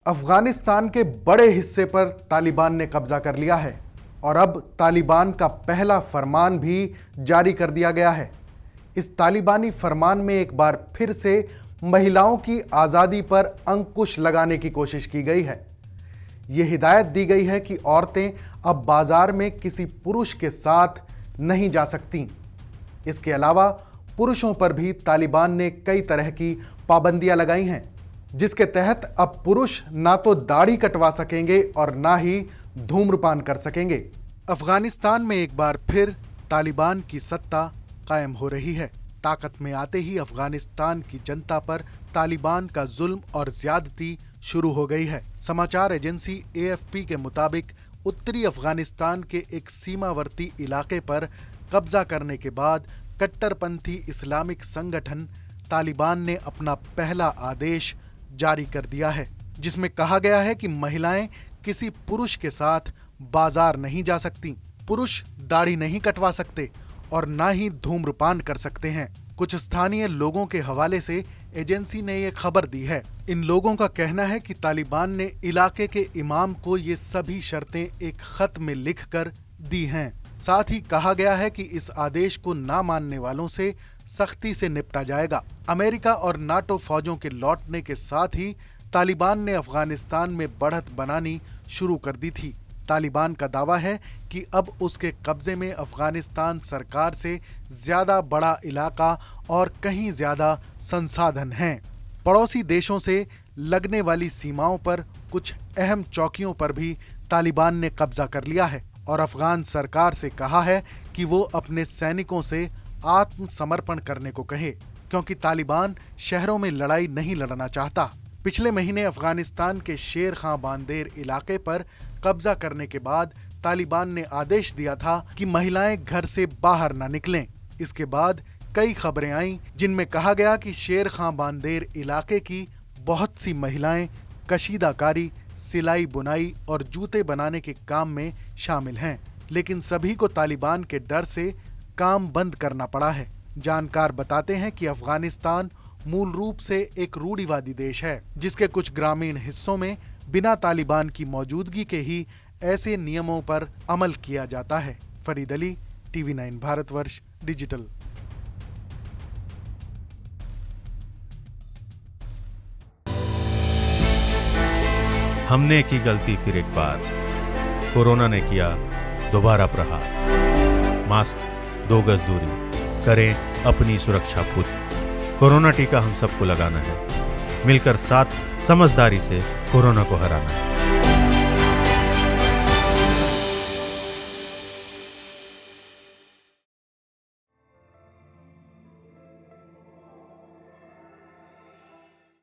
अफगानिस्तान के बड़े हिस्से पर तालिबान ने कब्जा कर लिया है और अब तालिबान का पहला फरमान भी जारी कर दिया गया है। इस तालिबानी फरमान में एक बार फिर से महिलाओं की आज़ादी पर अंकुश लगाने की कोशिश की गई है। यह हिदायत दी गई है कि औरतें अब बाजार में किसी पुरुष के साथ नहीं जा सकती। इसके अलावा पुरुषों पर भी तालिबान ने कई तरह की पाबंदियां लगाई हैं, जिसके तहत अब पुरुष ना तो दाढ़ी कटवा सकेंगे और ना ही धूम्रपान कर सकेंगे। अफगानिस्तान में एक बार फिर तालिबान की सत्ता कायम हो रही है। ताकत में आते ही अफगानिस्तान की जनता पर तालिबान का जुल्म और ज्यादती शुरू हो गई है। समाचार एजेंसी AFP के मुताबिक उत्तरी अफगानिस्तान के एक सीमावर्ती इलाके पर कब्जा करने के बाद कट्टरपंथी इस्लामिक संगठन तालिबान ने अपना पहला आदेश जारी कर दिया है, जिसमें कहा गया है कि महिलाएं किसी पुरुष के साथ बाजार नहीं जा सकती, पुरुष दाढ़ी नहीं कटवा सकते और ना ही धूम्रपान कर सकते हैं। कुछ स्थानीय लोगों के हवाले से एजेंसी ने यह खबर दी है। इन लोगों का कहना है कि तालिबान ने इलाके के इमाम को ये सभी शर्तें एक खत में लिखकर दी हैं। साथ ही कहा गया है कि इस आदेश को ना मानने वालों से सख्ती से निपटा जाएगा। अमेरिका और नाटो फौजों के लौटने के साथ ही तालिबान ने अफगानिस्तान में बढ़त बनानी शुरू कर दी थी। तालिबान का दावा है कि अब उसके कब्जे में अफगानिस्तान सरकार से ज्यादा बड़ा इलाका और कहीं ज्यादा संसाधन हैं। पड़ोसी देशों से लगने वाली सीमाओं पर कुछ अहम चौकियों पर भी तालिबान ने कब्जा कर लिया है और अफगान सरकार से कहा है कि वो अपने सैनिकों से आत्मसमर्पण करने को कहे, क्योंकि तालिबान शहरों में लड़ाई नहीं लड़ना चाहता। पिछले महीने अफगानिस्तान के शेर खां बांदेर इलाके पर कब्जा करने के बाद तालिबान ने आदेश दिया था कि महिलाएं घर से बाहर न निकलें। इसके बाद कई खबरें आईं जिनमें कहा गया कि शेर खां बांदेर इलाके की बहुत सी महिलाएं कशीदाकारी, सिलाई बुनाई और जूते बनाने के काम में शामिल हैं, लेकिन सभी को तालिबान के डर से काम बंद करना पड़ा है। जानकार बताते हैं कि अफगानिस्तान मूल रूप से एक रूढ़िवादी देश है, जिसके कुछ ग्रामीण हिस्सों में बिना तालिबान की मौजूदगी के ही ऐसे नियमों पर अमल किया जाता है। Farid Ali, TV9 Bharatvarsh digital. हमने की गलती फिर एक बार, कोरोना ने किया दोबारा प्रहार। मास्क, 2 गज दूरी, करें अपनी सुरक्षा खुद। कोरोना टीका हम सबको लगाना है, मिलकर साथ समझदारी से कोरोना को हराना है।